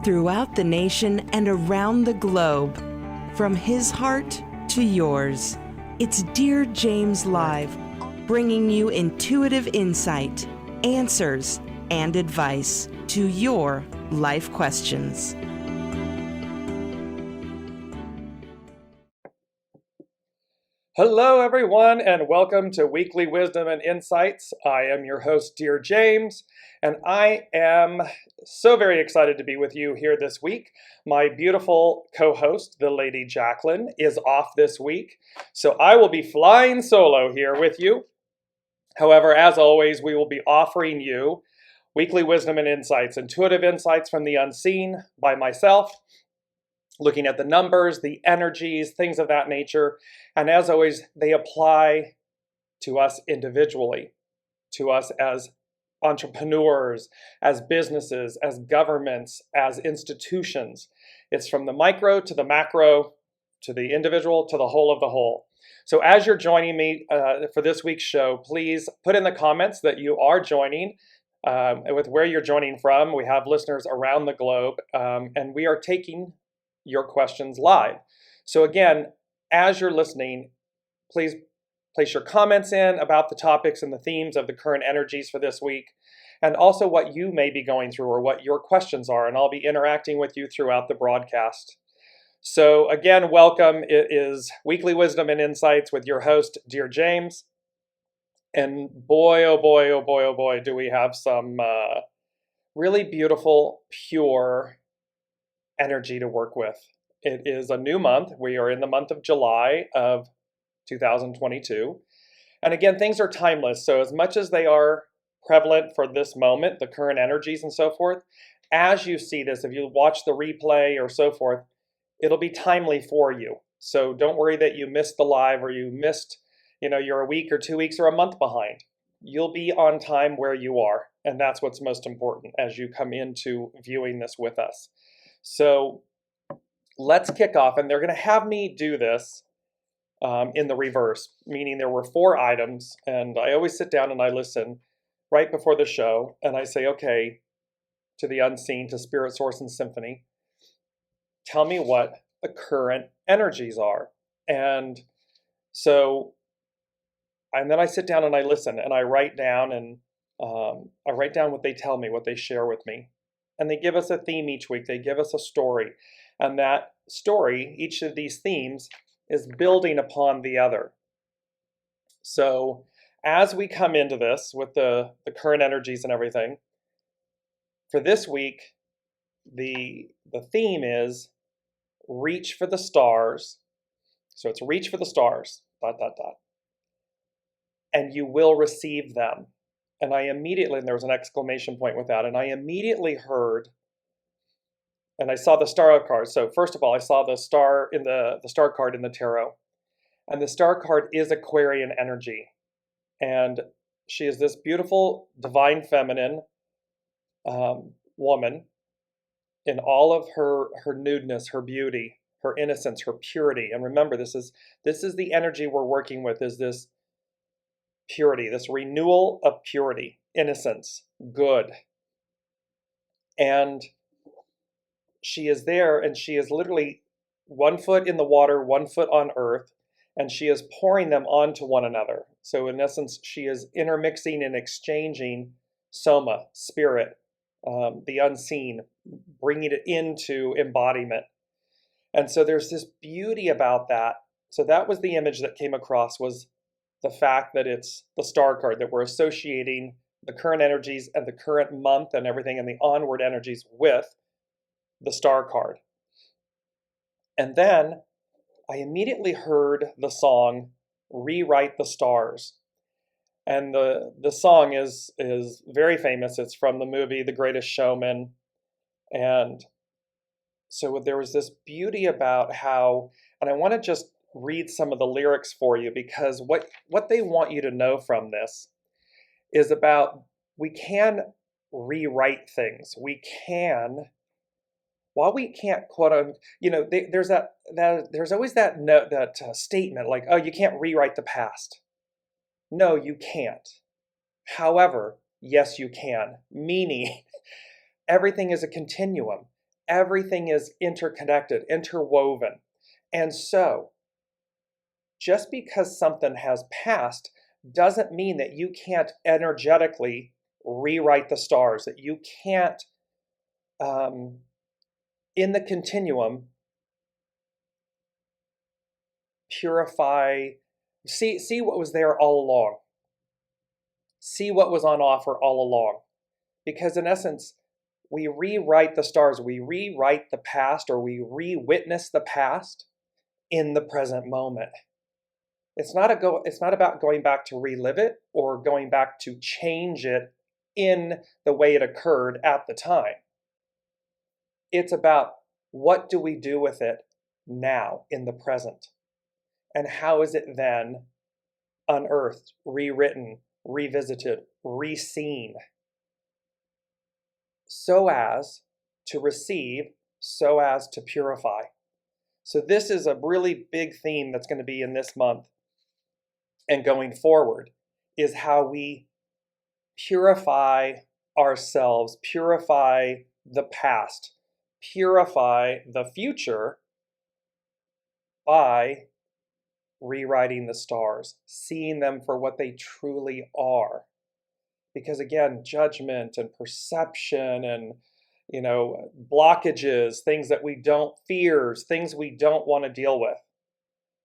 throughout the nation and around the globe. From his heart to yours, it's Dear James Live, bringing you intuitive insight, answers, and advice to your life questions. Hello, everyone, and welcome to Weekly Wisdom and Insights. I am your host, Dear James, and I am so very excited to be with you here this week. My beautiful co-host, the Lady Jaclyn, is off this week, so I will be flying solo here with you. However, as always, we will be offering you Weekly Wisdom and Insights, intuitive insights from the unseen by myself, looking at the numbers, the energies, things of that nature. And as always, they apply to us individually, to us as entrepreneurs, as businesses, as governments, as institutions. It's from the micro to the macro, to the individual, to the whole of the whole. So as you're joining me for this week's show, please put in the comments that you are joining with where you're joining from. We have listeners around the globe, and we are taking your questions live. So again, as you're listening, please place your comments in about the topics and the themes of the current energies for this week, and also what you may be going through or what your questions are, and I'll be interacting with you throughout the broadcast. So again, welcome. It is Weekly Wisdom and Insights with your host, Dear James. And boy, oh boy, oh boy, oh boy, do we have some really beautiful, pure energy to work with. It is a new month. We are in the month of July of 2022. And again, things are timeless. So as much as they are prevalent for this moment, the current energies and so forth, as you see this, if you watch the replay or so forth, it'll be timely for you. So don't worry that you missed the live or you missed, you're a week or 2 weeks or a month behind. You'll be on time where you are. And that's what's most important as you come into viewing this with us. So let's kick off, and they're going to have me do this in the reverse, meaning there were 4 items, and I always sit down and I listen right before the show, and I say, okay, to the unseen, to Spirit, Source, and Symphony, tell me what the current energies are. And then I sit down and I listen, and I write down, and I write down what they tell me, what they share with me. And they give us a theme each week. They give us a story. And that story, each of these themes, is building upon the other. So as we come into this with the current energies and everything, for this week, the theme is reach for the stars. So it's reach for the stars, ... and you will receive them. And and there was an exclamation point with that, and I immediately heard, and I saw the star card. So first of all, I saw the star in the star card in the tarot. And the star card is Aquarian energy. And she is this beautiful, divine feminine woman in all of her nudeness, her beauty, her innocence, her purity. And remember, this is the energy we're working with, is this purity, this renewal of purity, innocence, good. And she is there, and she is literally 1 foot in the water, 1 foot on earth, and she is pouring them onto one another. So in essence, she is intermixing and exchanging soma, spirit, the unseen, bringing it into embodiment. And so there's this beauty about that. So that was the image that came across, was the fact that it's the star card, that we're associating the current energies and the current month and everything and the onward energies with the star card. And then I immediately heard the song Rewrite the Stars. And the song is very famous. It's from the movie The Greatest Showman. And so there was this beauty about how, and I want to just read some of the lyrics for you, because what they want you to know from this is about, we can rewrite things. We can, while we can't quote unquote, there's always that note, that statement like, oh, you can't rewrite the past. No, you can't. However, yes, you can. Meaning, everything is a continuum. Everything is interconnected, interwoven. And so, just because something has passed doesn't mean that you can't energetically rewrite the stars, that you can't, in the continuum, purify, see what was there all along. See what was on offer all along. Because in essence, we rewrite the stars, we rewrite the past, or we re-witness the past in the present moment. It's not about going back to relive it or going back to change it in the way it occurred at the time. It's about what do we do with it now in the present? And how is it then unearthed, rewritten, revisited, re-seen, so as to receive, so as to purify. So this is a really big theme that's going to be in this month and going forward, is how we purify ourselves, purify the past, purify the future by rewriting the stars, seeing them for what they truly are. Because again, judgment and perception and blockages, things that we don't, fears, things we don't want to deal with,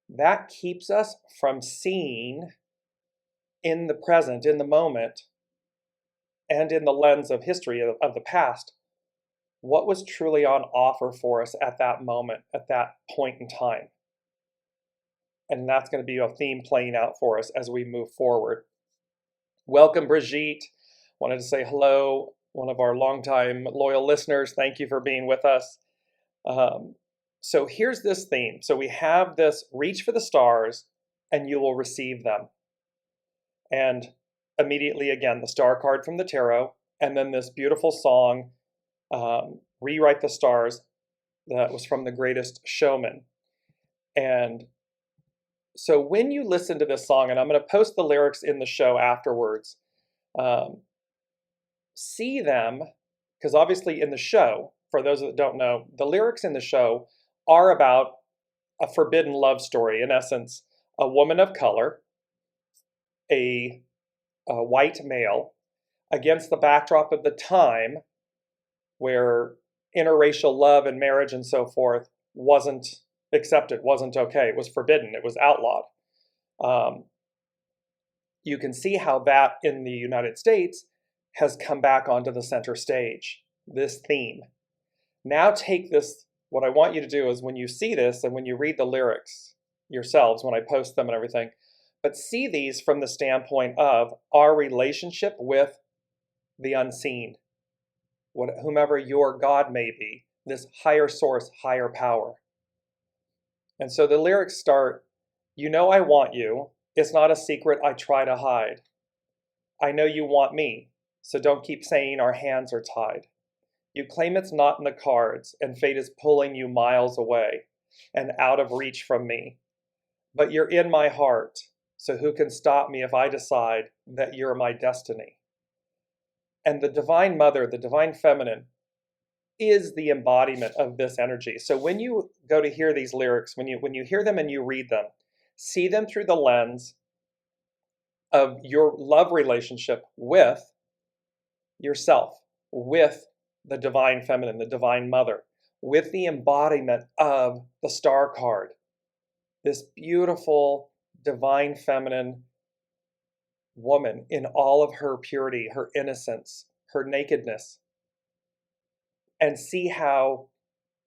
that keeps us from seeing in the present, in the moment, and in the lens of history of the past, what was truly on offer for us at that moment, at that point in time. And that's going to be a theme playing out for us as we move forward. Welcome, Brigitte. Wanted to say hello, one of our longtime loyal listeners. Thank you for being with us. So here's this theme. So we have this reach for the stars and you will receive them. And immediately, again, the star card from the tarot, and then this beautiful song, Rewrite the Stars, that was from The Greatest Showman. And so when you listen to this song, and I'm going to post the lyrics in the show afterwards, see them, because obviously in the show, for those that don't know, the lyrics in the show are about a forbidden love story. In essence, a woman of color, a white male, against the backdrop of the time where interracial love and marriage and so forth wasn't accepted, wasn't okay, it was forbidden, it was outlawed. You can see how that in the United States has come back onto the center stage, this theme. Now take this, what I want you to do is when you see this and when you read the lyrics yourselves, when I post them and everything, but see these from the standpoint of our relationship with the unseen, whomever your God may be, this higher source, higher power. And so the lyrics start, you know I want you, it's not a secret I try to hide. I know you want me, so don't keep saying our hands are tied. You claim it's not in the cards, and fate is pulling you miles away and out of reach from me. But you're in my heart, so who can stop me if I decide that you're my destiny? And the Divine Mother, the Divine Feminine, is the embodiment of this energy. So when you go to hear these lyrics, when you hear them and you read them, see them through the lens of your love relationship with yourself, with the Divine Feminine, the Divine Mother, with the embodiment of the Star card, this beautiful Divine Feminine woman in all of her purity, her innocence, her nakedness, and see how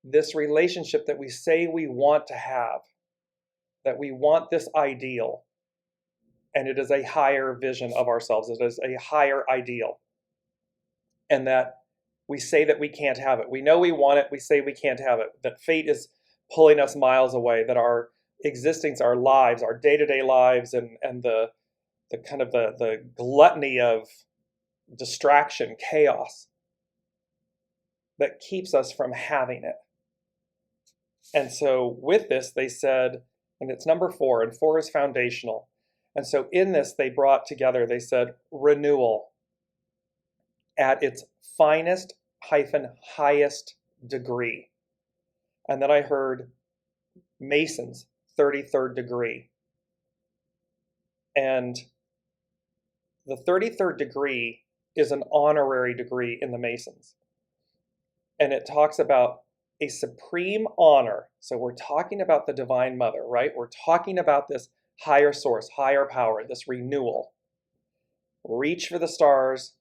this relationship that we say we want to have, that we want this ideal, and it is a higher vision of ourselves, it is a higher ideal, and that we say that we can't have it. We know we want it, we say we can't have it, that fate is pulling us miles away, that our existence, our lives, our day-to-day lives, and the kind of the gluttony of distraction, chaos, that keeps us from having it. And so with this, they said, and it's number 4, and 4 is foundational. And so in this, they brought together, they said, renewal at its finest -- highest degree. And then I heard Masons, 33rd degree. And the 33rd degree is an honorary degree in the Masons. And it talks about a supreme honor. So we're talking about the Divine Mother, right? We're talking about this higher source, higher power, this renewal. Reach for the stars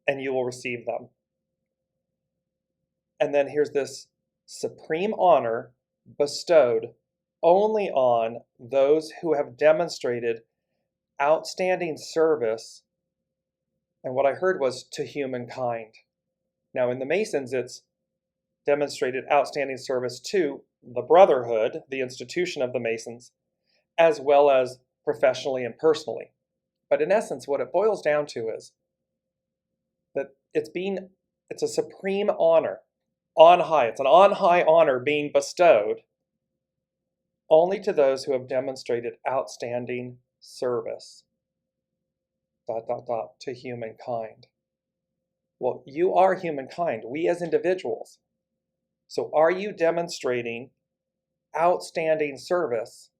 and you will receive them. And then here's this supreme honor bestowed only on those who have demonstrated outstanding service. And what I heard was to humankind. Now in the Masons, it's demonstrated outstanding service to the Brotherhood, the institution of the Masons, as well as professionally and personally. But in essence, what it boils down to is that it's a supreme honor on high. It's an on high honor being bestowed only to those who have demonstrated outstanding service, ... to humankind. Well, you are humankind, we as individuals. So are you demonstrating outstanding service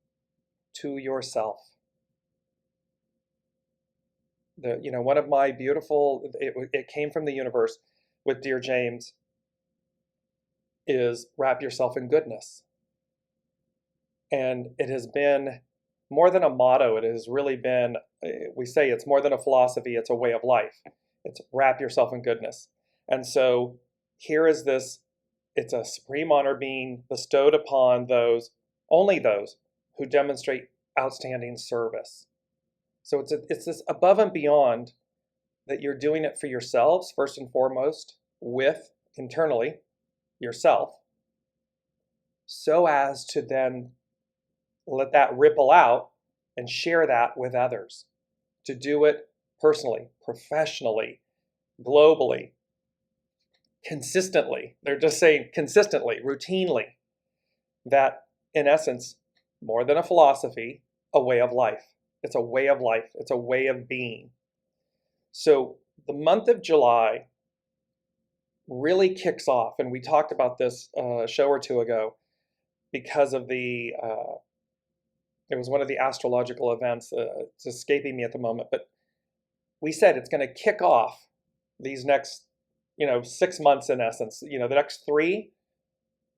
to yourself? One of my beautiful, it came from the universe with Dear James, is wrap yourself in goodness. And it has been more than a motto. It has really been, we say it's more than a philosophy, it's a way of life. It's wrap yourself in goodness. And so here is this, it's a supreme honor being bestowed upon only those who demonstrate outstanding service. So it's this above and beyond that you're doing it for yourselves, first and foremost, with internally yourself, so as to then let that ripple out and share that with others. To do it personally, professionally, globally, consistently. They're just saying consistently, routinely. That, in essence, more than a philosophy, a way of life. It's a way of life. It's a way of being. So the month of July really kicks off, and we talked about this a show or two ago because of it was one of the astrological events. It's escaping me at the moment, but we said it's going to kick off these next 6 months in essence. The next 3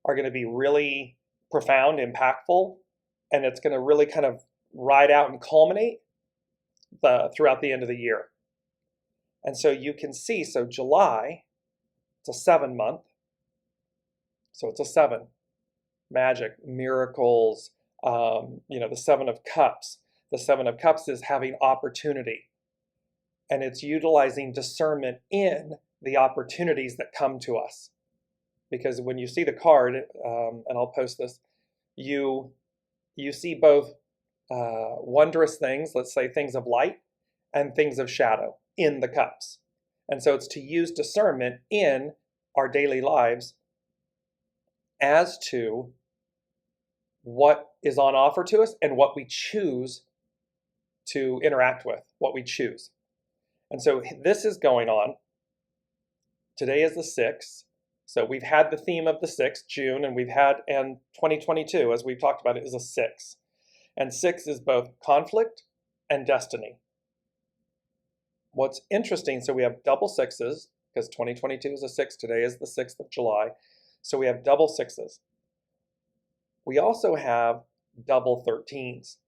are going to be really profound, impactful, and it's going to really kind of ride out and culminate throughout the end of the year. And so you can see, so July, it's a 7 month. So it's a 7. Magic, miracles, the 7 of Cups. The 7 of Cups is having opportunity. And it's utilizing discernment in the opportunities that come to us. Because when you see the card, and I'll post this, you see both wondrous things, let's say things of light, and things of shadow in the cups. And so it's to use discernment in our daily lives as to what is on offer to us and what we choose to interact with, what we choose. And so this is going on. Today is the 6th. So we've had the theme of the 6th, June, and 2022, as we've talked about, it is a 6. And 6 is both conflict and destiny. What's interesting, so we have double 6s, because 2022 is a 6, today is the 6th of July. So we have double 6s. We also have double 13s,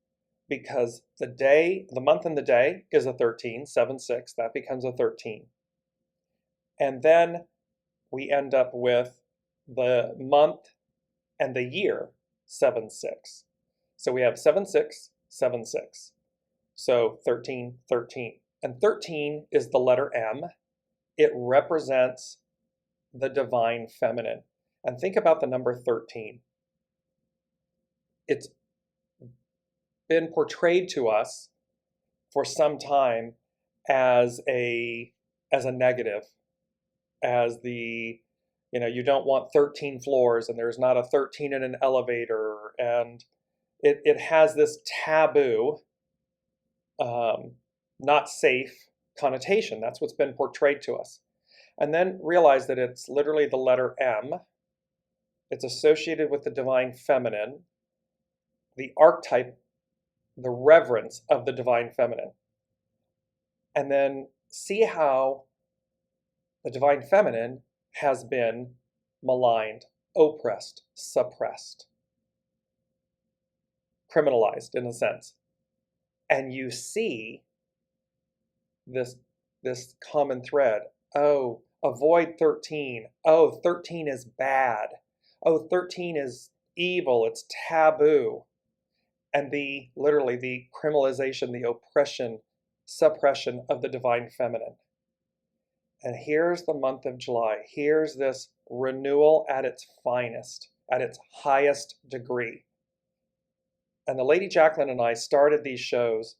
because the month and the day is a 13, 7-6, that becomes a 13. And then we end up with the month and the year, 7-6. So we have 7-6, 7-6. So 13, 13. And 13 is the letter M. It represents the divine feminine. And think about the number 13. It's been portrayed to us for some time as a negative, as you don't want 13 floors, and there's not a 13 in an elevator, and it has this taboo, not safe connotation. That's what's been portrayed to us. And then realize that it's literally the letter M, It's associated with the divine feminine, the archetype, the reverence of the divine feminine. And then see how the divine feminine has been maligned, oppressed, suppressed, criminalized in a sense. And you see this common thread. Oh, avoid 13. Oh, 13 is bad. Oh, 13 is evil. It's taboo. And literally the criminalization, the oppression, suppression of the divine feminine. And here's the month of July. Here's this renewal at its finest, at its highest degree. And the Lady Jaclyn and I started these shows.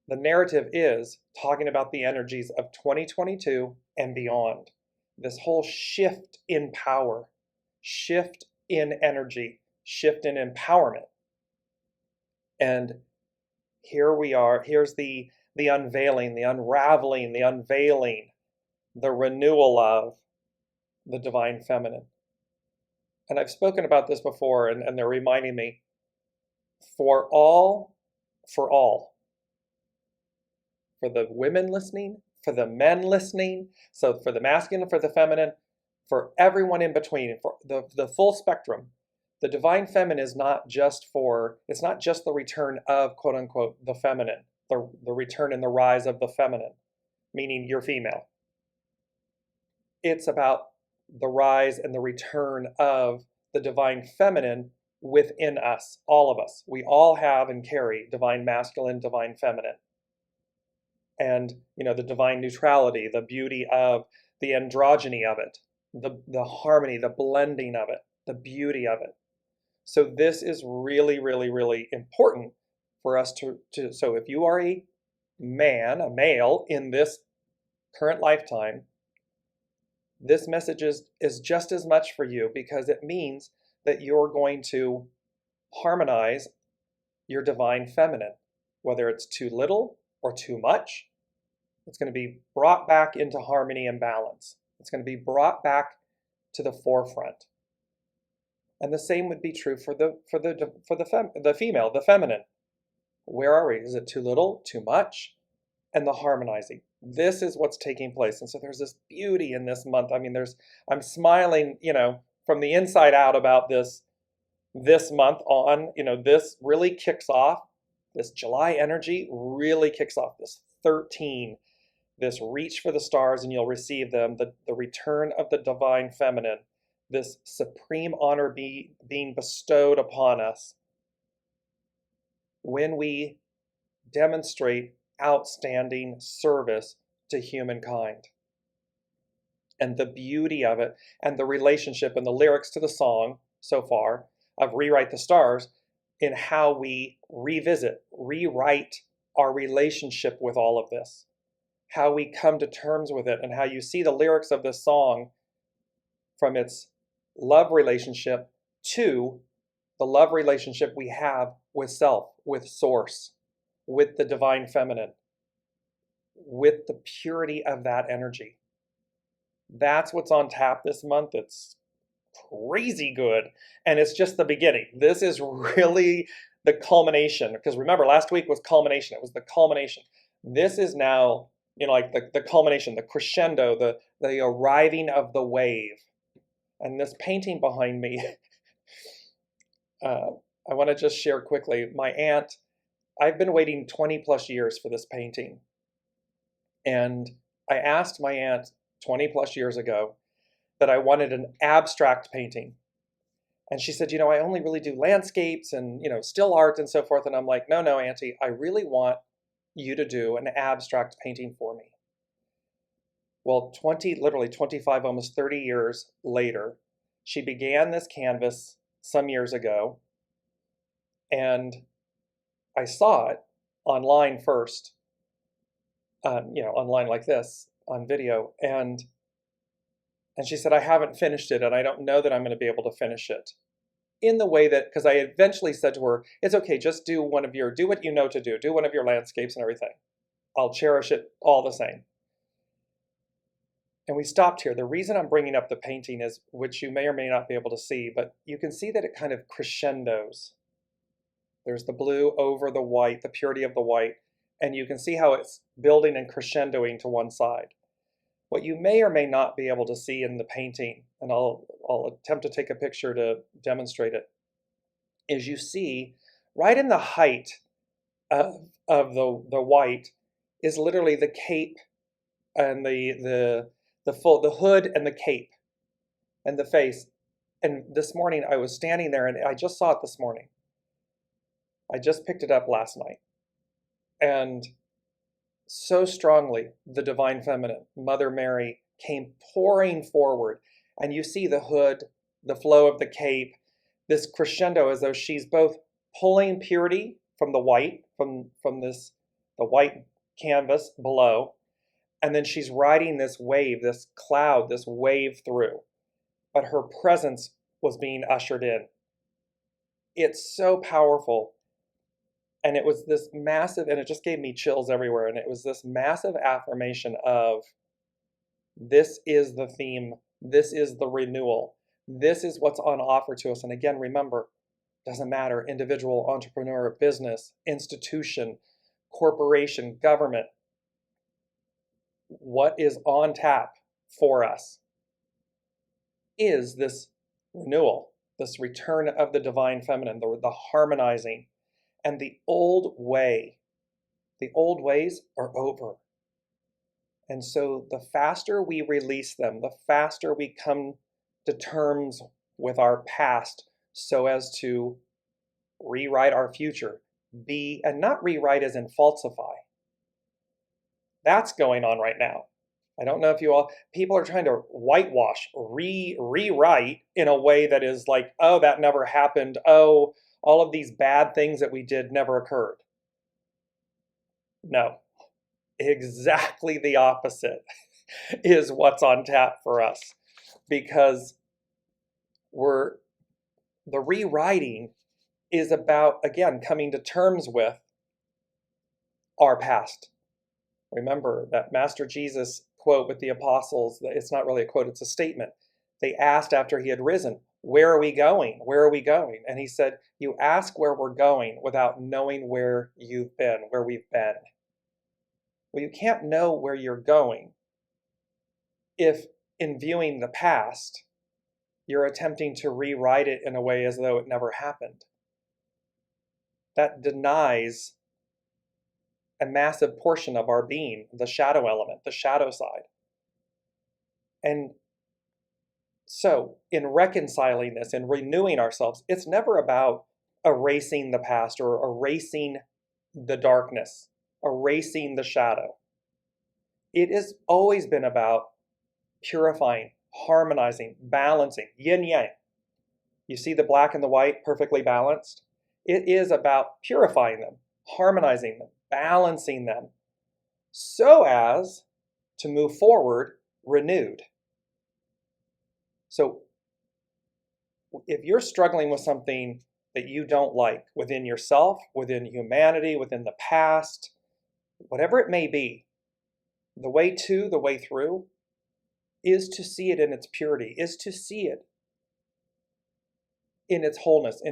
The narrative is talking about the energies of 2022 and beyond. This whole shift in power, shift in energy, shift in empowerment. And here we are. Here's the unveiling, the unraveling, the unveiling, the renewal of the divine feminine. And I've spoken about this before, and they're reminding me, for all, for the women listening, for the men listening, so for the masculine, for the feminine, for everyone in between, for the full spectrum. The divine feminine is not just it's not just the return of, quote unquote, the feminine, the return and the rise of the feminine, meaning you're female. It's about the rise and the return of the divine feminine within us, all of us. We all have and carry divine masculine, divine feminine. And, the divine neutrality, the beauty of the androgyny of it, the harmony, the blending of it, the beauty of it. So this is really, really, really important for us to so if you are a male in this current lifetime, this message is just as much for you, because it means that you're going to harmonize your divine feminine, whether it's too little or too much. It's going to be brought back into harmony and balance. It's going to be brought back to the forefront. And the same would be true for the female, the feminine. Where are we? Is it too little, too much? And the harmonizing. This is what's taking place. And so there's this beauty in this month. I mean, I'm smiling, from the inside out about this month on. This really kicks off, this July energy really kicks off this 13, this reach for the stars and you'll receive them, the return of the divine feminine, this supreme honor being bestowed upon us when we demonstrate outstanding service to humankind. And the beauty of it, and the relationship and the lyrics to the song so far of Rewrite the Stars, in how we rewrite our relationship with all of this, how we come to terms with it, and how you see the lyrics of this song from its love relationship to the love relationship we have with self, with source, with the divine feminine, with the purity of that energy. That's what's on tap this month. It's crazy good. And it's just the beginning. This is really the culmination. Because remember, last week was culmination. It was the culmination. This is now, like the culmination, the crescendo, the arriving of the wave. And this painting behind me, I want to just share quickly. My aunt, I've been waiting 20 plus years for this painting. And I asked my aunt 20 plus years ago that I wanted an abstract painting. And she said, I only really do landscapes and, still art and so forth. And I'm like, no, Auntie, I really want you to do an abstract painting for me. Well, literally 25, almost 30 years later, she began this canvas some years ago. And I saw it online first, online like this, on video. And she said, I haven't finished it, and I don't know that I'm going to be able to finish it. In the way that, because I eventually said to her, it's okay, just do what you know to do one of your landscapes and everything. I'll cherish it all the same. And we stopped here. The reason I'm bringing up the painting is, which you may or may not be able to see, but you can see that it kind of crescendos. There's the blue over the white, the purity of the white, and you can see how it's building and crescendoing to one side. What you may or may not be able to see in the painting, and I'll attempt to take a picture to demonstrate it, is you see right in the height of the white is literally the cape and the hood and the cape and the face. And this morning I was standing there and I just saw it this morning. I just picked it up last night. And so strongly, the Divine Feminine, Mother Mary, came pouring forward. And you see the hood, the flow of the cape, this crescendo as though she's both pulling purity from the white, from the white canvas below, and then she's riding this wave, this cloud, this wave through. But her presence was being ushered in. It's so powerful. And it was this massive, and it just gave me chills everywhere. And it was this massive affirmation of, this is the theme. This is the renewal. This is what's on offer to us. And again, remember, doesn't matter, individual, entrepreneur, business, institution, corporation, government. What is on tap for us is this renewal, this return of the Divine Feminine, the harmonizing. And the old ways are over. And so the faster we release them, the faster we come to terms with our past so as to rewrite our future, and not rewrite as in falsify. That's going on right now. I don't know if people are trying to whitewash, rewrite in a way that is like, oh, that never happened. Oh, all of these bad things that we did never occurred. No, exactly the opposite is what's on tap for us, because the rewriting is about, again, coming to terms with our past. Remember that Master Jesus quote with the apostles, it's not really a quote, it's a statement. They asked after he had risen, where are we going? Where are we going? And he said, you ask where we're going without knowing where you've been, where we've been. Well, you can't know where you're going if, in viewing the past, you're attempting to rewrite it in a way as though it never happened. That denies a massive portion of our being, the shadow element, the shadow side. And so, in reconciling this, in renewing ourselves, it's never about erasing the past or erasing the darkness, erasing the shadow. It has always been about purifying, harmonizing, balancing, yin yang. You see the black and the white perfectly balanced? It is about purifying them, harmonizing them, balancing them, so as to move forward renewed. So if you're struggling with something that you don't like within yourself, within humanity, within the past, whatever it may be, the way through is to see it in its purity, is to see it in its wholeness,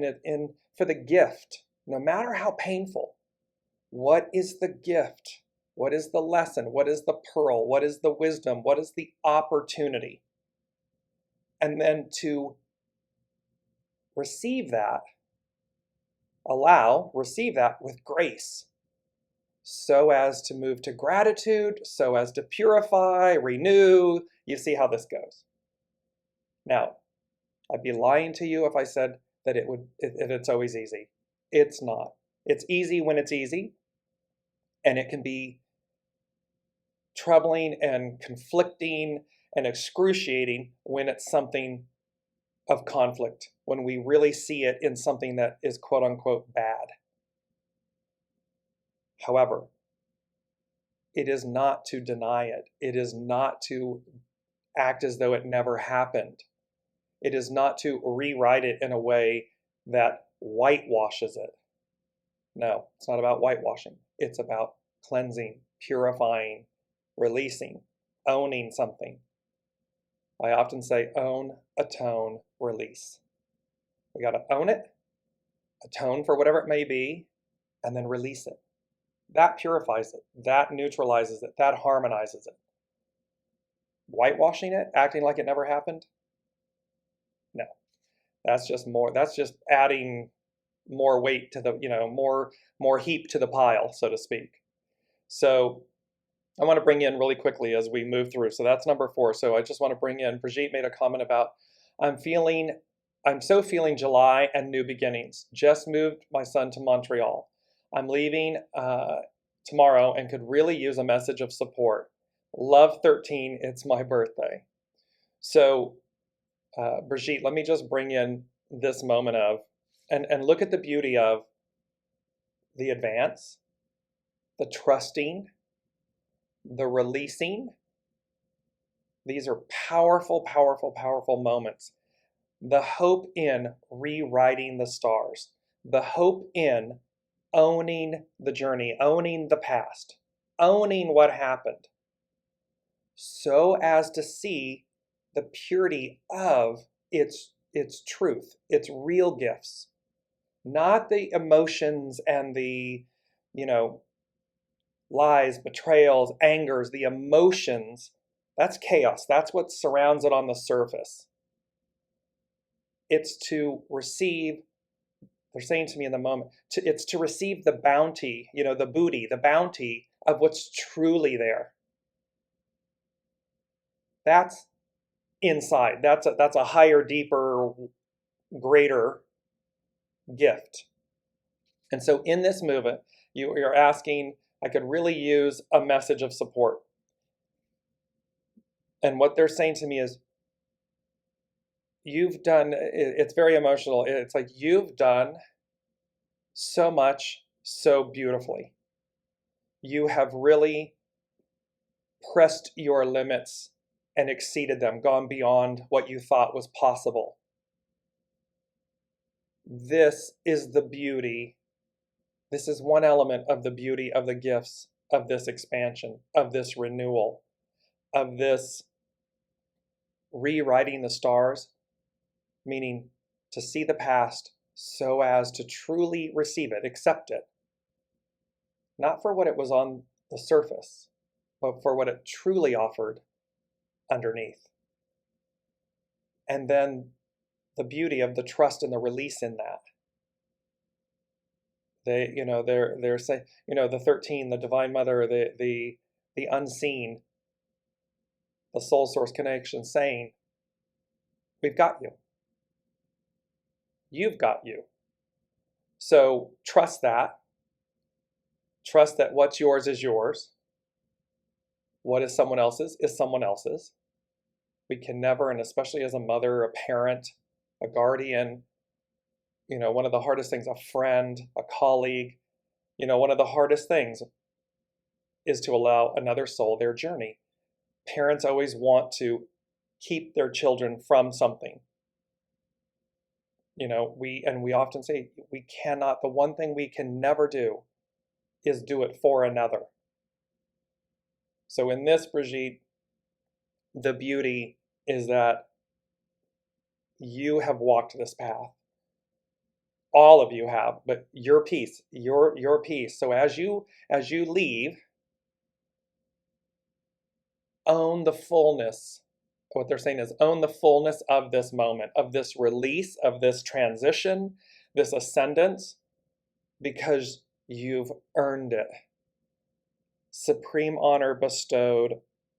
for the gift, no matter how painful. What is the gift? What is the lesson? What is the pearl? What is the wisdom? What is the opportunity? And then to receive that, receive that with grace, so as to move to gratitude, so as to purify, renew. You see how this goes. Now, I'd be lying to you if I said that it's always easy. It's not. It's easy when it's easy, and it can be troubling and conflicting and excruciating when it's something of conflict, when we really see it in something that is quote unquote bad. However, it is not to deny it. It is not to act as though it never happened. It is not to rewrite it in a way that whitewashes it. No, it's not about whitewashing. It's about cleansing, purifying, releasing, owning something, I often say own, atone, release. We got to own it, atone for whatever it may be, and then release it. That purifies it. That neutralizes it. That harmonizes it. Whitewashing it, acting like it never happened? No. That's just adding more weight to the, more heap to the pile, so to speak. So I want to bring in really quickly as we move through. So that's number 4. So I just want to bring in, Brigitte made a comment about, I'm so feeling July and new beginnings. Just moved my son to Montreal. I'm leaving tomorrow and could really use a message of support. Love 13, it's my birthday. So Brigitte, let me just bring in this moment of, and look at the beauty of the advance, the trusting, the releasing. These are powerful, powerful, powerful moments. The hope in rewriting the stars, the hope in owning the journey, owning the past, owning what happened, so as to see the purity of its truth, its real gifts, not the emotions and the, lies, betrayals, angers, the emotions. That's chaos. That's what surrounds it on the surface. It's to receive, they're saying to me in the moment, it's to receive the bounty, the booty, the bounty of what's truly there. That's inside. That's a higher, deeper, greater gift. And so in this movement, you're asking, I could really use a message of support. And what they're saying to me is, you've done, it's very emotional. It's like, you've done so much so beautifully. You have really pressed your limits and exceeded them, gone beyond what you thought was possible. This is the beauty. This is one element of the beauty of the gifts of this expansion, of this renewal, of this rewriting the stars, meaning to see the past so as to truly receive it, accept it, not for what it was on the surface, but for what it truly offered underneath. And then the beauty of the trust and the release in that. They're saying, the 13, the Divine Mother, the unseen, the soul source connection, saying, we've got you. You've got you. So trust that. Trust that what's yours is yours. What is someone else's is someone else's. We can never, and especially as a mother, a parent, a guardian, one of the hardest things, a friend, a colleague, one of the hardest things is to allow another soul their journey. Parents always want to keep their children from something. We often say we cannot, the one thing we can never do is do it for another. So in this, Brigitte, the beauty is that you have walked this path. All of you have, but your piece, your piece. So as you leave, own the fullness. What they're saying is own the fullness of this moment, of this release, of this transition, this ascendance, because you've earned it. Supreme honor bestowed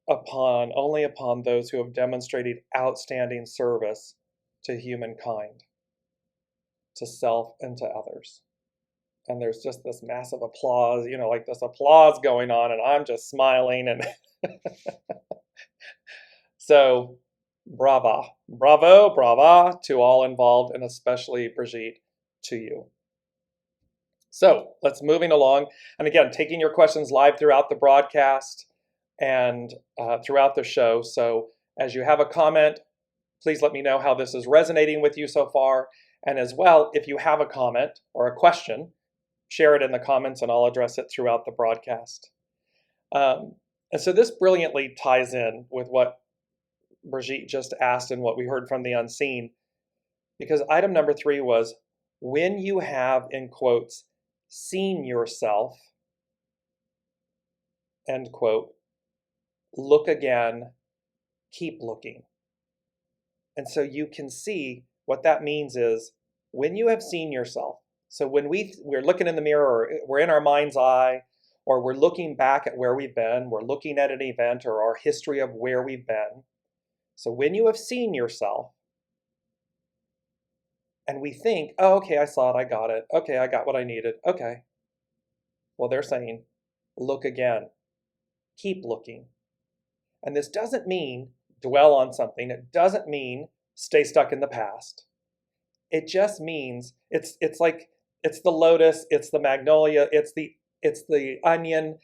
only upon those who have demonstrated outstanding service to humankind, to self and to others. And there's just this massive applause, like this applause going on, and I'm just smiling. And so brava, bravo, brava to all involved, and especially Brigitte, to you. So let's moving along. And again, taking your questions live throughout the broadcast and throughout the show. So as you have a comment, please let me know how this is resonating with you so far. And as well, if you have a comment or a question, share it in the comments and I'll address it throughout the broadcast. And so this brilliantly ties in with what Brigitte just asked and what we heard from the unseen. Because item number 3 was, when you have, in quotes, seen yourself, end quote, look again, keep looking. And so you can see what that means is when you have seen yourself. So when we're looking in the mirror, or we're in our mind's eye, or we're looking back at where we've been, we're looking at an event or our history of where we've been. So when you have seen yourself, and we think, oh, okay, I saw it, I got it. Okay, I got what I needed. Okay. Well, they're saying, look again. Keep looking. And this doesn't mean dwell on something. It doesn't mean stay stuck in the past. It just means it's like it's the lotus, it's the magnolia, it's the onion.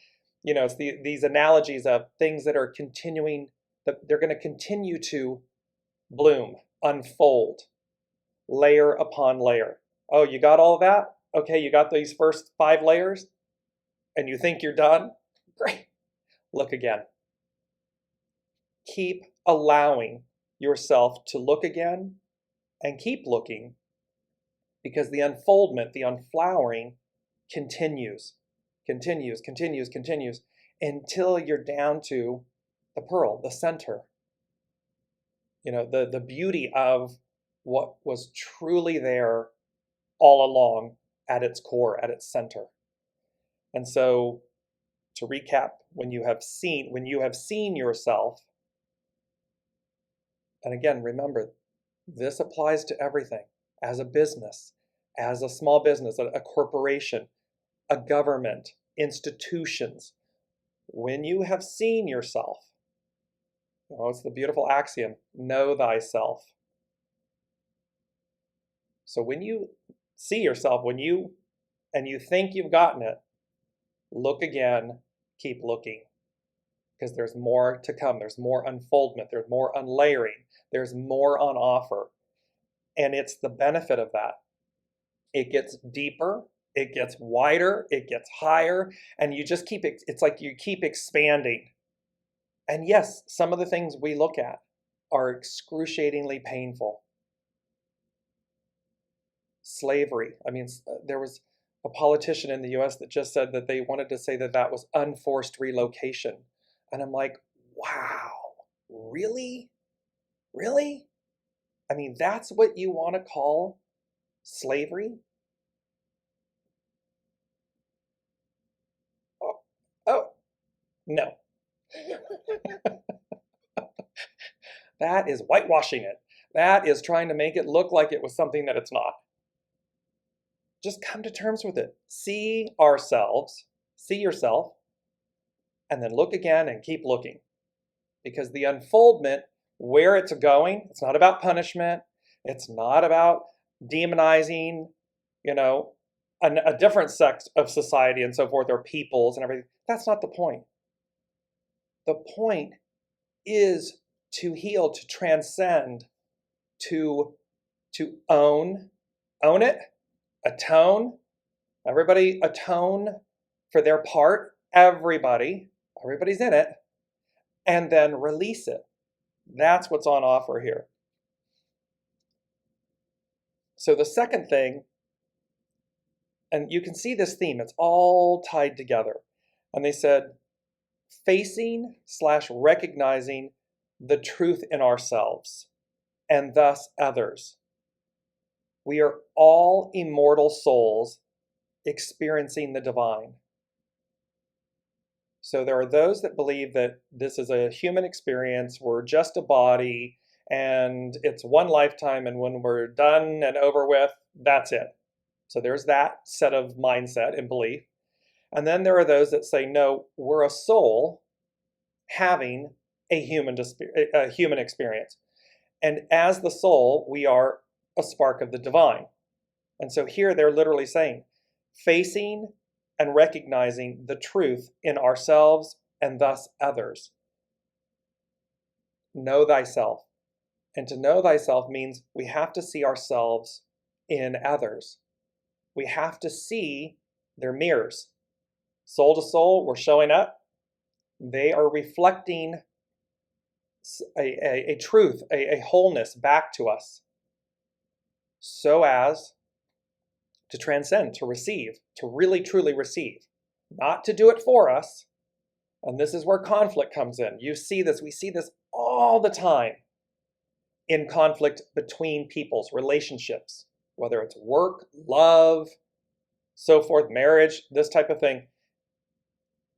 You know, it's these analogies of things that are continuing, that they're going to continue to bloom, unfold, layer upon layer. Oh, you got all of that? Okay, you got these first 5 layers and you think you're done? Great. Look again. Keep allowing yourself to look again and keep looking, because the unfoldment, the unflowering continues until you're down to the pearl, the center. You know, the beauty of what was truly there all along at its core, at its center. And so, to recap, when you have seen yourself, and again, remember, this applies to everything, as a business, as a small business, a corporation, a government, institutions. When you have seen yourself, you know, it's the beautiful axiom, know thyself. So when you see yourself, and you think you've gotten it, look again, keep looking, because there's more to come. There's more unfoldment, there's more unlayering, there's more on offer. And it's the benefit of that. It gets deeper, it gets wider, it gets higher, and you just keep, it's like you keep expanding. And yes, some of the things we look at are excruciatingly painful. Slavery. I mean, there was a politician in the US that just said that they wanted to say that that was unforced relocation. And I'm like, wow, really? Really? I mean, that's what you want to call slavery? Oh, no. That is whitewashing it. That is trying to make it look like it was something that it's not. Just come to terms with it. See ourselves, see yourself, and then look again and keep looking. Because the unfoldment, where it's going, it's not about punishment. It's not about demonizing, you know, a different sect of society and so forth, or peoples and everything. That's not the point. The point is to heal, to transcend, to own it, atone. Everybody atone for their part. Everybody's in it, and then release it. That's what's on offer here. So the second thing, and you can see this theme, it's all tied together. And they said, facing/recognizing the truth in ourselves and thus others. We are all immortal souls experiencing the divine. So there are those that believe that this is a human experience, we're just a body, and it's one lifetime, and when we're done and over with, that's it. So there's that set of mindset and belief. And then there are those that say, no, we're a soul having a human experience. And as the soul, we are a spark of the divine. And so here they're literally saying, facing and recognizing the truth in ourselves and thus others. Know thyself. And to know thyself means we have to see ourselves in others. We have to see their mirrors. Soul to soul, we're showing up. They are reflecting a truth, a wholeness back to us, so as to transcend, to receive, to really truly receive, not to do it for us. And this is where conflict comes in. You see this, we see this all the time in conflict between people's relationships, whether it's work, love, so forth, marriage, this type of thing.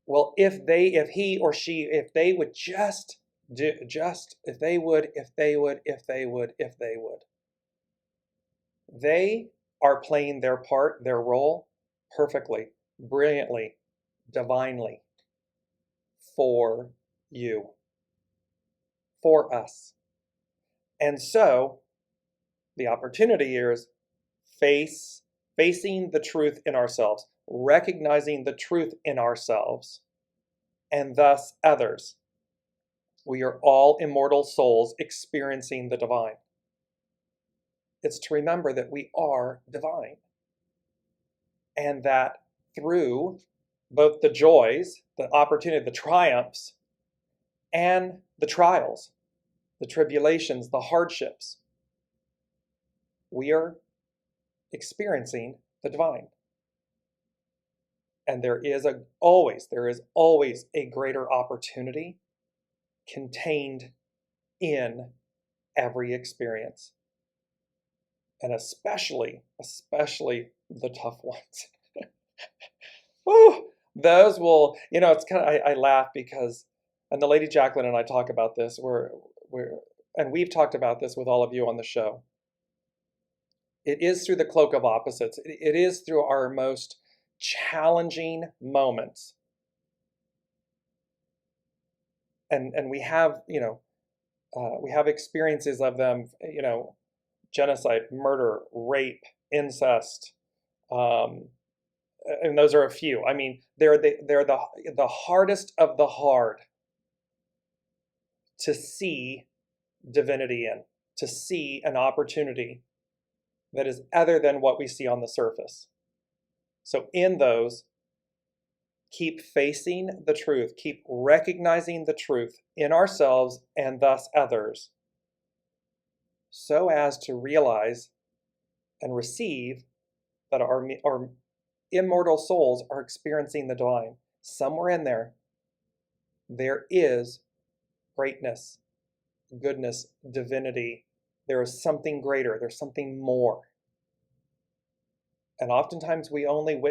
Well, if he or she, if they would just do, if they would, they are playing their part, their role perfectly, brilliantly, divinely for you, for us. And so the opportunity here is facing the truth in ourselves, recognizing the truth in ourselves, and thus others. We are all immortal souls experiencing the divine. It's to remember that we are divine, and that through both the joys, the opportunity, the triumphs, and the trials, the tribulations, the hardships, we are experiencing the divine. And there is always a greater opportunity contained in every experience. And especially the tough ones. Woo, those will, it's kind of, I laugh because, and the Lady Jaclyn and I talk about this, and we've talked about this with all of you on the show. It is through the cloak of opposites. It is through our most challenging moments. And we have, we have experiences of them, genocide, murder, rape, incest, and those are a few. I mean, they're the hardest of the hard to see divinity in, to see an opportunity that is other than what we see on the surface. So in those, keep facing the truth, keep recognizing the truth in ourselves and thus others, so as to realize and receive that our immortal souls are experiencing the divine. Somewhere in there is greatness, goodness, divinity. There is something greater, there's something more. And oftentimes we only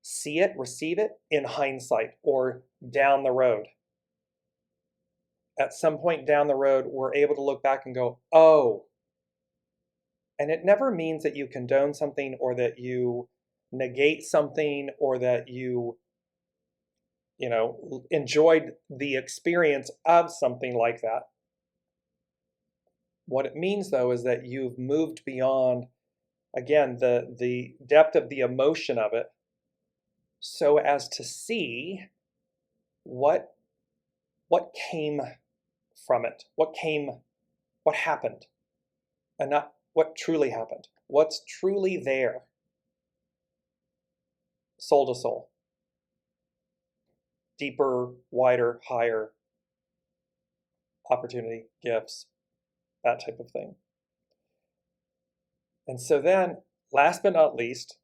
see it, receive it in hindsight or down the road. At some point down the road, we're able to look back and go, oh. And it never means that you condone something or that you negate something or that you enjoyed the experience of something like that. What it means, though, is that you've moved beyond, again, the depth of the emotion of it, so as to see what came from it, what happened, and not what truly happened, what's truly there, soul to soul, deeper, wider, higher opportunity, gifts, that type of thing. And so then, last but not least,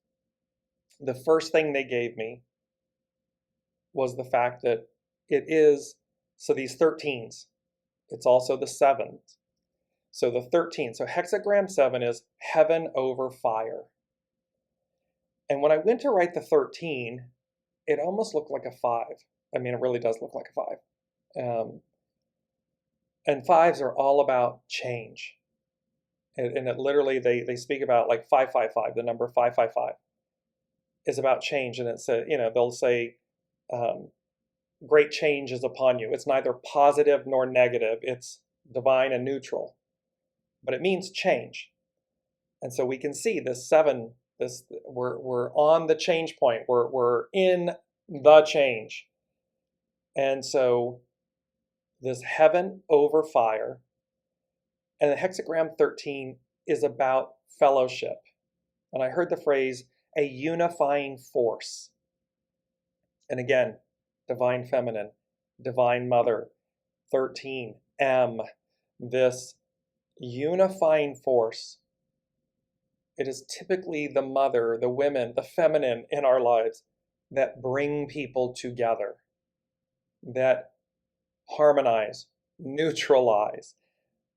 the first thing they gave me was the fact that it is, so these 13s, it's also the 7s. So the 13, so hexagram 7 is heaven over fire. And when I went to write the 13, it almost looked like a 5. I mean, it really does look like a 5. And 5s are all about change. And it literally, they speak about like 555, the number 555 is about change. And it's they'll say, great change is upon you. It's neither positive nor negative. It's divine and neutral, but it means change. And so we can see this 7, we're on the change point. We're in the change. And so this heaven over fire, and the hexagram 13 is about fellowship. And I heard the phrase, a unifying force. And again, divine feminine, divine mother, 13, M, this unifying force. It is typically the mother, the women, the feminine in our lives that bring people together, that harmonize, neutralize,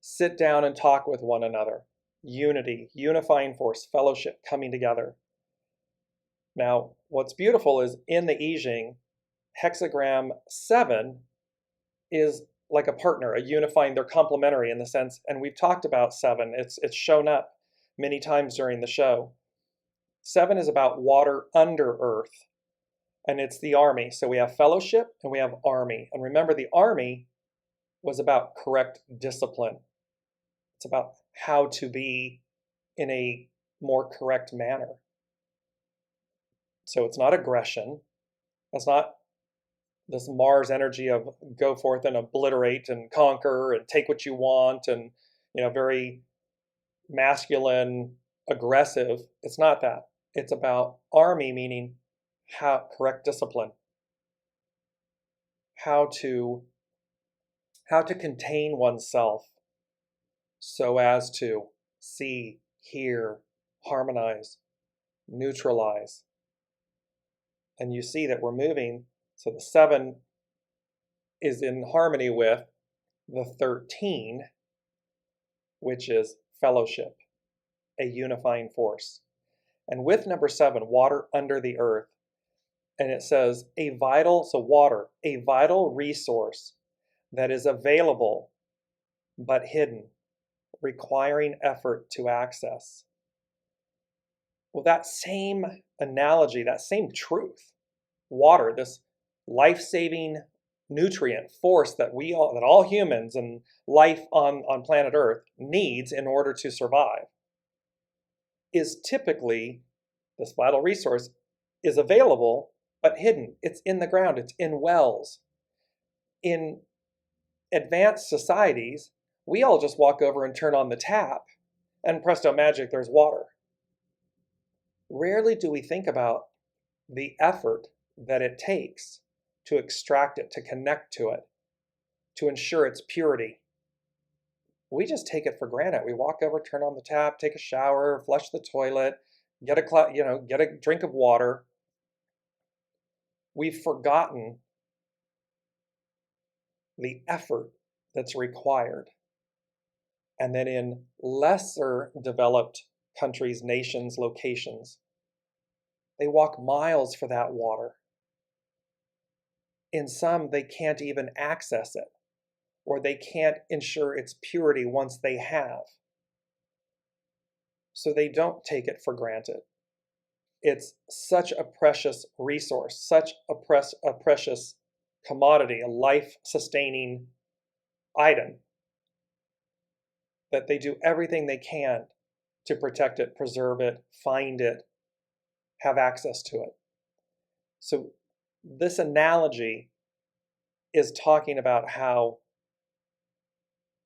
sit down and talk with one another. Unity, unifying force, fellowship, coming together. Now, what's beautiful is in the I Ching, hexagram 7 is like a partner, a unifying, they're complementary in the sense, and we've talked about 7, it's shown up many times during the show. 7 is about water under earth, and it's the army. So we have fellowship and we have army. And remember, the army was about correct discipline. It's about how to be in a more correct manner. So it's not aggression. It's not this Mars energy of go forth and obliterate and conquer and take what you want and, very masculine, aggressive. It's not that. It's about army, meaning how correct discipline, how to contain oneself so as to see, hear, harmonize, neutralize. And you see that we're moving, so the 7 is in harmony with the 13, which is fellowship, a unifying force. And with number 7, water under the earth, and it says water, a vital resource that is available but hidden, requiring effort to access. Well, that same analogy, that same truth, water, this life-saving nutrient force that all humans and life on planet Earth needs in order to survive, is typically, this vital resource is available but hidden. It's in the ground, it's in wells. In advanced societies, we all just walk over and turn on the tap, and presto magic, there's water. Rarely do we think about the effort that it takes to extract it, to connect to it, to ensure its purity. We just take it for granted. We walk over, turn on the tap, take a shower, flush the toilet, get a drink of water. We've forgotten the effort that's required. And then in lesser developed countries, nations, locations, they walk miles for that water. In some, they can't even access it, or they can't ensure its purity once they have. So they don't take it for granted. It's such a precious resource, such a precious commodity, a life-sustaining item, that they do everything they can to protect it, preserve it, find it, have access to it. So this analogy is talking about how,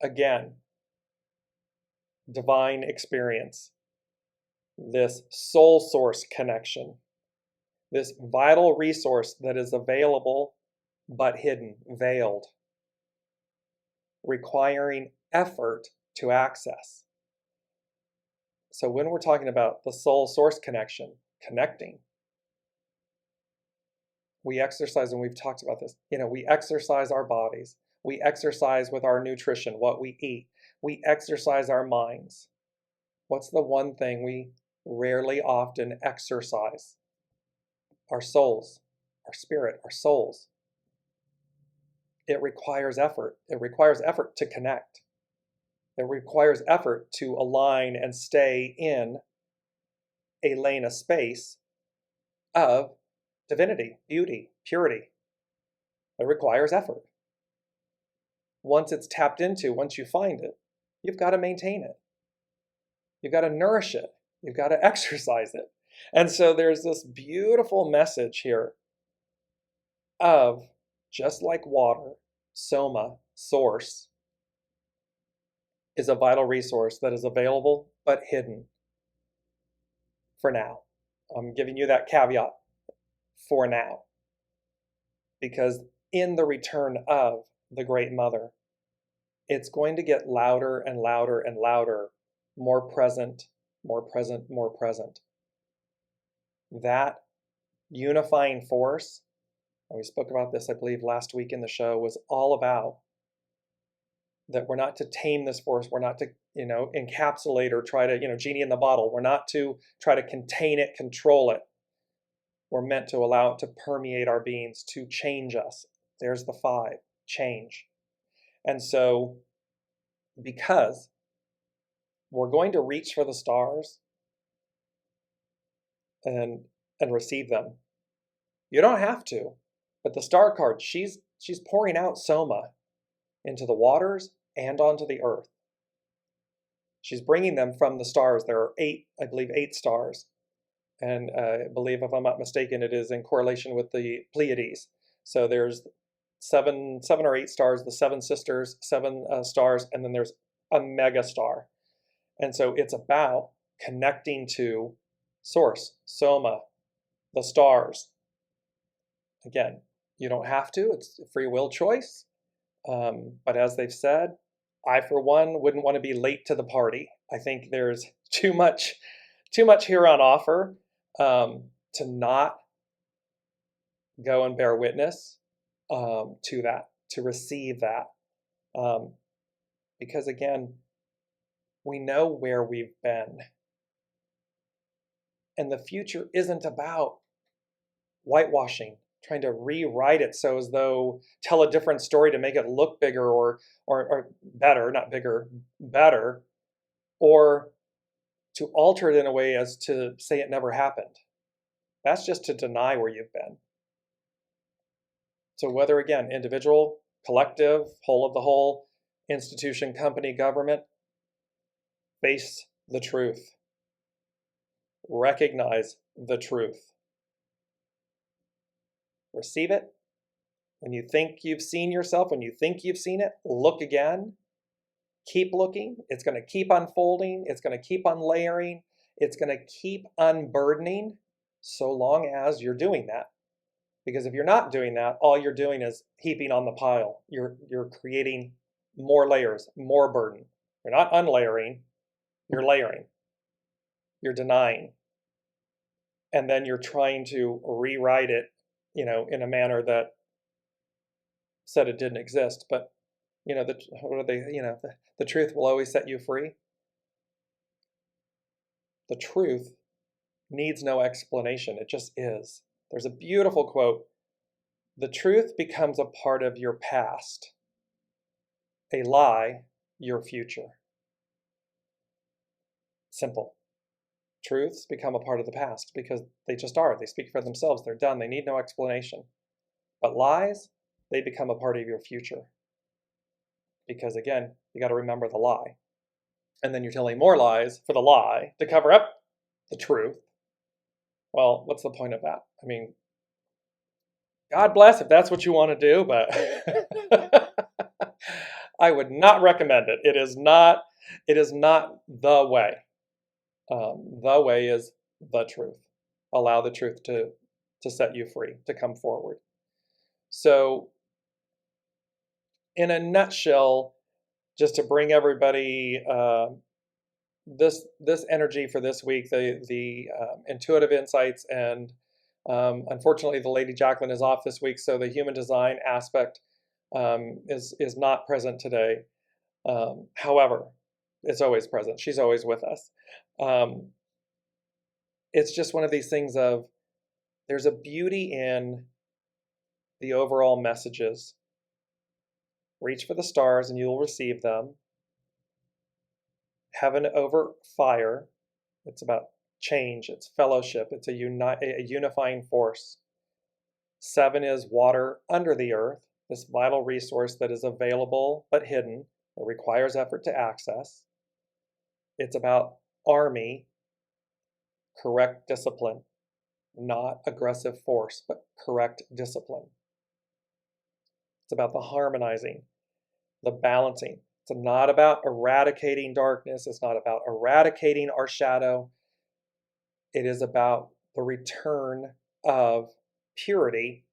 again, divine experience, this soul source connection, this vital resource that is available but hidden, veiled, requiring effort to access. So when we're talking about the soul source connection, connecting, we exercise, and we've talked about this, we exercise our bodies, we exercise with our nutrition, what we eat, we exercise our minds. What's the one thing we rarely often exercise? Our souls, our spirit, our souls. It requires effort. It requires effort to connect. It requires effort to align and stay in a lane, a space of divinity, beauty, purity. It requires effort. Once it's tapped into, once you find it, you've got to maintain it. You've got to nourish it. You've got to exercise it. And so there's this beautiful message here of, just like water, soma, source, is a vital resource that is available but hidden for now. I'm giving you that caveat, for now. Because in the return of the Great Mother, it's going to get louder and louder and louder, more present, more present, more present. That unifying force, and we spoke about this, I believe, last week in the show, was all about that we're not to tame this force. We're not to, encapsulate or try to, genie in the bottle. We're not to try to contain it, control it. We're meant to allow it to permeate our beings, to change us. There's the 5, change. And so, because we're going to reach for the stars and receive them. You don't have to, but the star card, she's pouring out soma into the waters and onto the earth. She's bringing them from the stars. There are 8 stars. And I believe, if I'm not mistaken, it is in correlation with the Pleiades. So there's 7 or 8 stars, the 7 sisters, 7 stars, and then there's a mega star. And so it's about connecting to source, soma, the stars. Again, you don't have to. It's a free will choice. But as they've said, I, for one, wouldn't want to be late to the party. I think there's too much here on offer to not go and bear witness to that, to receive that. Because again, we know where we've been. And the future isn't about whitewashing, trying to rewrite it so as though tell a different story to make it look bigger or better, not bigger, better, or to alter it in a way as to say it never happened. That's just to deny where you've been. So whether, again, individual, collective, whole of the whole, institution, company, government, face the truth. Recognize the truth. Receive it. When you think you've seen yourself, when you think you've seen it, look again. Keep looking. It's going to keep unfolding. It's going to keep unlayering. It's going to keep unburdening so long as you're doing that. Because if you're not doing that, all you're doing is heaping on the pile. You're creating more layers, more burden. You're not unlayering, you're layering. You're denying. And then you're trying to rewrite it, in a manner that said it didn't exist. But, the truth will always set you free. The truth needs no explanation. It just is. There's a beautiful quote. The truth becomes a part of your past. A lie, your future. Simple. Truths become a part of the past because they just are. They speak for themselves. They're done. They need no explanation. But lies, they become a part of your future. Because again, you got to remember the lie. And then you're telling more lies for the lie to cover up the truth. Well, what's the point of that? I mean, God bless if that's what you want to do, but I would not recommend it. It is not the way. The way is the truth. Allow the truth to set you free, to come forward. So, in a nutshell, just to bring everybody this energy for this week, the intuitive insights, and unfortunately the Lady Jaclyn is off this week, so the human design aspect is not present today. However, it's always present. She's always with us. It's just one of these things of there's a beauty in the overall messages. Reach for the stars and you'll receive them. Heaven over fire. It's about change. It's fellowship. It's a unifying force. 7 is water under the earth, this vital resource that is available but hidden. It requires effort to access. It's about army, correct discipline, not aggressive force, but correct discipline. It's about the harmonizing, the balancing. It's not about eradicating darkness. It's not about eradicating our shadow. It is about the return of purity,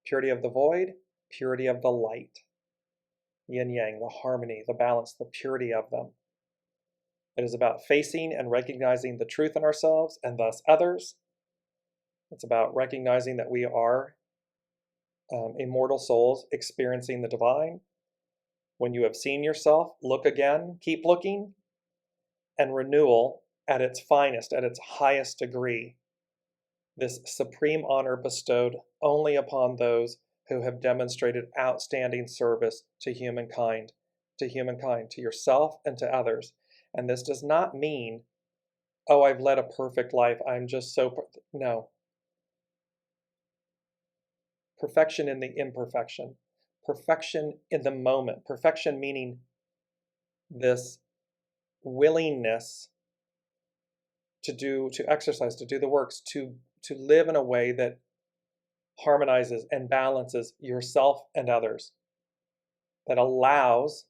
purity of the void, purity of the light. yin yang, the harmony, the balance, the purity of them. It is about facing and recognizing the truth in ourselves and thus others. It's about recognizing that we are immortal souls experiencing the divine. When you have seen yourself, look again, keep looking, and renewal at its finest, at its highest degree. This supreme honor bestowed only upon those who have demonstrated outstanding service to humankind, to yourself and to others. And this does not mean, oh, I've led a perfect life. I'm just no. Perfection in the imperfection. Perfection in the moment. Perfection meaning this willingness to exercise, to do the works, to live in a way that harmonizes and balances yourself and others, that allows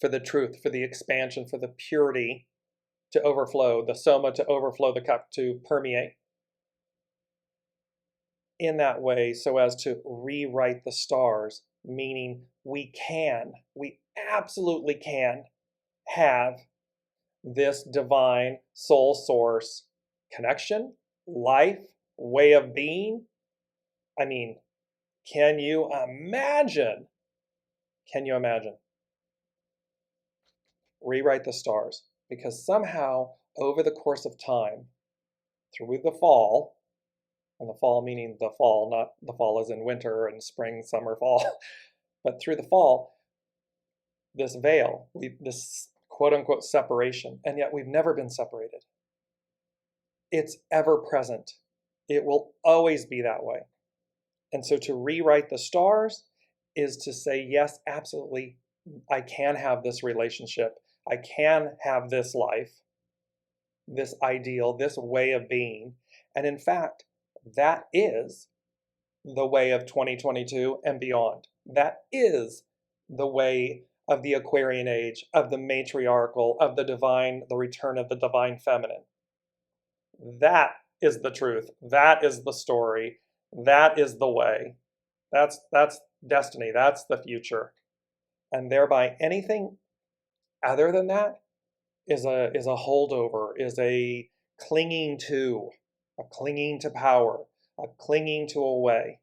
for the truth, for the expansion, for the purity to overflow, the soma to overflow, the cup to permeate in that way so as to rewrite the stars, meaning we absolutely can have this divine soul source connection, life, way of being. I mean, can you imagine? Can you imagine? Rewrite the stars, because somehow over the course of time, through the fall, and the fall meaning the fall, not the fall as in winter and spring, summer, fall, but through the fall, this veil, this quote-unquote separation, and yet we've never been separated. It's ever present. It will always be that way. And so to rewrite the stars is to say, yes, absolutely, I can have this relationship. I can have this life, this ideal, this way of being. And in fact, that is the way of 2022 and beyond. That is the way of the Aquarian age, of the matriarchal, of the divine, the return of the divine feminine. That is the truth. That is the story. That is the way. That's destiny. That's the future. And thereby anything other than that is a holdover, is a clinging to power, a clinging to a way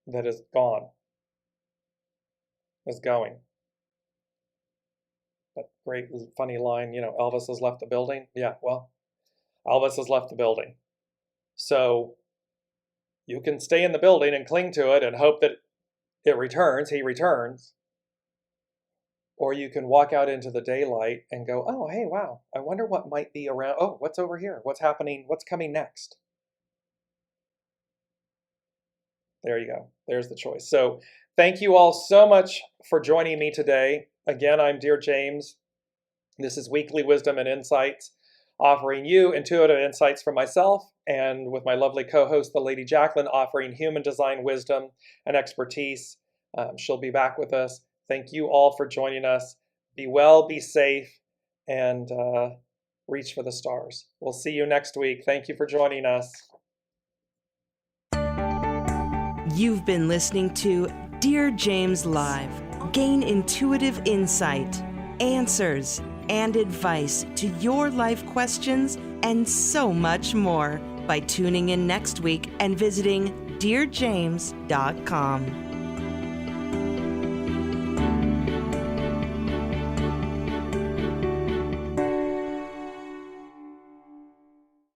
that is gone, is going. That great funny line, Elvis has left the building. Yeah, well, Elvis has left the building. So you can stay in the building and cling to it and hope that he returns. Or you can walk out into the daylight and go, oh, hey, wow, I wonder what might be around. Oh, what's over here? What's happening? What's coming next? There you go. There's the choice. So thank you all so much for joining me today. Again, I'm Dear James. This is Weekly Wisdom and Insights, offering you intuitive insights from myself, and with my lovely co-host, the Lady Jaclyn, offering human design wisdom and expertise. She'll be back with us. Thank you all for joining us. Be well, be safe, and reach for the stars. We'll see you next week. Thank you for joining us. You've been listening to Dear James Live. Gain intuitive insight, answers, and advice to your life questions, and so much more by tuning in next week and visiting DearJames.com.